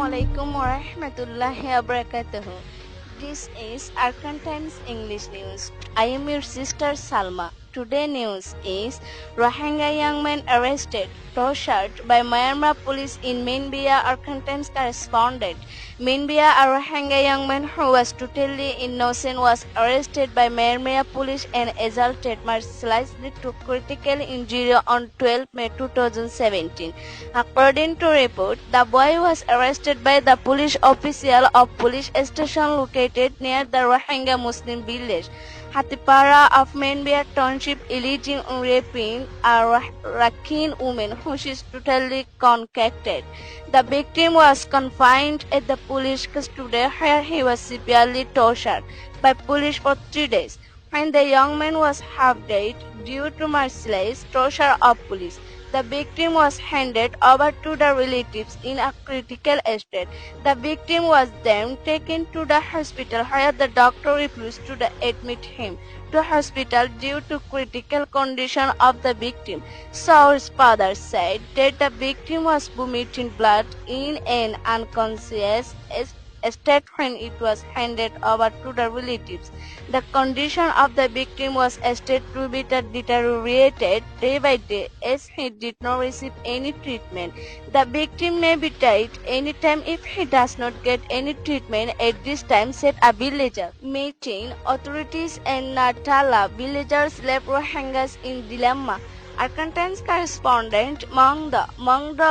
Assalamualaikum warahmatullahi wabarakatuh. This is Argentines English News. I am your sister Salma. Today news is Rohingya young man arrested, tortured by Myanmar police in Minbia, Argentines correspondent. Minbia, a Rohingya young man who was totally innocent, was arrested by Myanmar police and assaulted mercilessly to critical injury on 12 May 2017. According to report, the boy was arrested by the police official of police station located near the Rohingya Muslim village Hatipara of Menbia Township, alleging raping a Rakhine woman who is totally concocted. The victim was confined at the police custody where he was severely tortured by police for 3 days. When the young man was half dead due to merciless torture of police, the victim was handed over to the relatives in a critical state. The victim was then taken to the hospital where the doctor refused to admit him to hospital due to critical condition of the victim. Saur's father said that the victim was vomiting blood in an unconscious state when it was handed over to the relatives. The condition of the victim was estimated to be deteriorated day by day as he did not receive any treatment. The victim may be died anytime if he does not get any treatment at this time, said a villager. Meeting authorities and Natala villagers left Rohingyas in dilemma. Argentines correspondent among the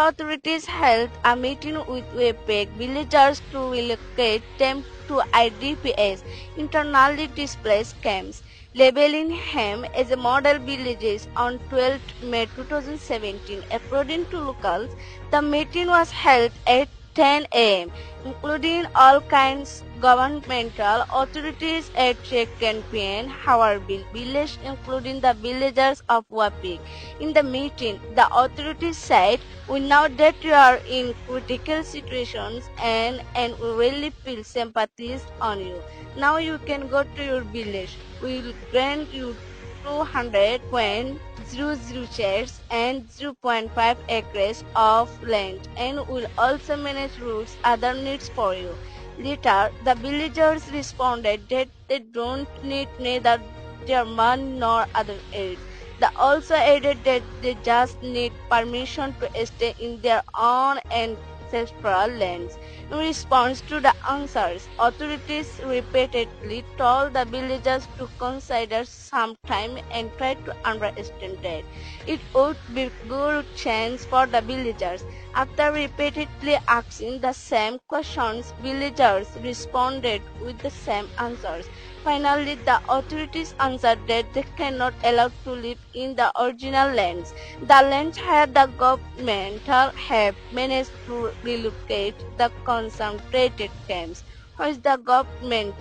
authorities held a meeting with Wepec villagers to relocate them to IDPs, internally displaced camps, labeling him as a model village on 12 May 2017. According to locals, the meeting was held at 10 a.m., including all kinds governmental authorities at Campion, Hawarville village, including the villagers of Wapik. In the meeting, the authorities said, "We know that you are in critical situations and we really feel sympathies on you. Now you can go to your village. We will grant you 200.00 shares and 0.5 acres of land and will also manage roads, other needs for you." Later, the villagers responded that they don't need neither their money nor other aid. They also added that they just need permission to stay in their own ancestral lands. In response to the answers, authorities repeatedly told the villagers to consider some time and try to understand that it would be good chance for the villagers. After repeatedly asking the same questions, villagers responded with the same answers. Finally, the authorities answered that they cannot allow to live in the original lands. The lands where the government have managed to relocate the concentrated camps, which the government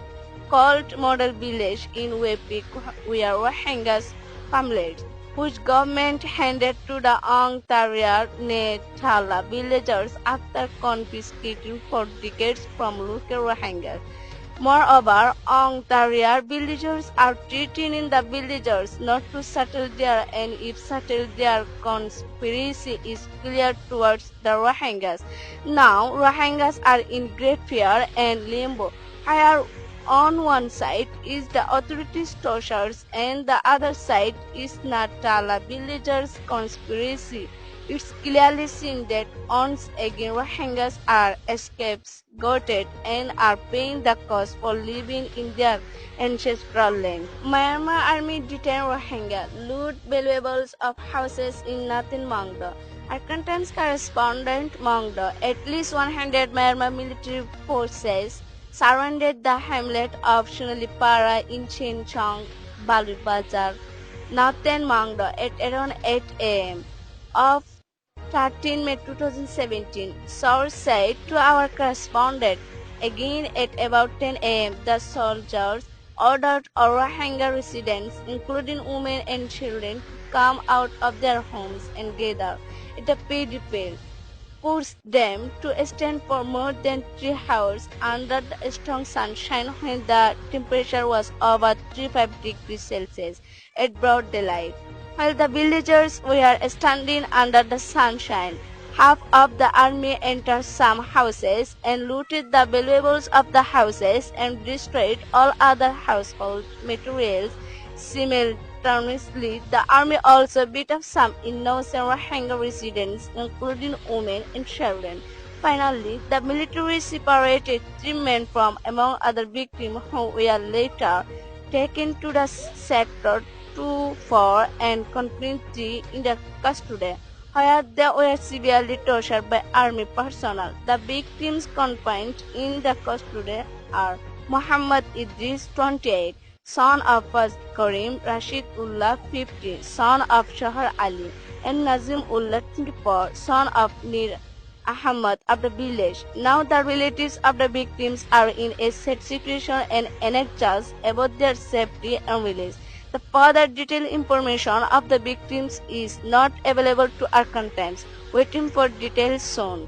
called model village in Wepik, where Rohingyas families, which government handed to the Ang Taria Nethala villagers after confiscating for decades from local Rohingyas. Moreover, Ang Taria villagers are threatening the villagers not to settle there, and if settled, their conspiracy is clear towards the Rohingyas. Now, Rohingyas are in great fear and limbo, where on one side is the authorities' tortures and the other side is Natala villagers' conspiracy. It's clearly seen that once again Rohingyas are scapegoated and are paying the cost for living in their ancestral land. Myanmar army detained Rohingya, loot valuables of houses in Natin Mangdo. Argentines correspondent Mangdo, at least 100 Myanmar military forces surrounded the hamlet of Shunalipara in Chinchong, Balubazar, Natin Mangdo at around 8 a.m. of 13 May 2017. Source said to our correspondent, again at about 10 a.m., the soldiers ordered all Rohingya residents, including women and children, to come out of their homes and gather at the pedipel, forced them to stand for more than 3 hours under the strong sunshine when the temperature was over 35 degrees Celsius at broad daylight. While the villagers were standing under the sunshine, Half of the army entered some houses and looted the valuables of the houses and destroyed all other household materials. Simultaneously, the army also beat up some innocent Rohingya residents, including women and children. Finally, the military separated three men from among other victims who were later taken to the sector 2-4 and continued in the custody where they were severely tortured by army personnel. The victims confined in the custody are Muhammad Idris, 28, son of Faz Karim, Rashid Ullah, 50, son of Shahar Ali, and Nazim Ullah, 24, son of Nir Ahmad of the village. Now the relatives of the victims are in a sad situation and anxious about their safety and release. The further detailed information of the victims is not available to our contents. Waiting for details soon.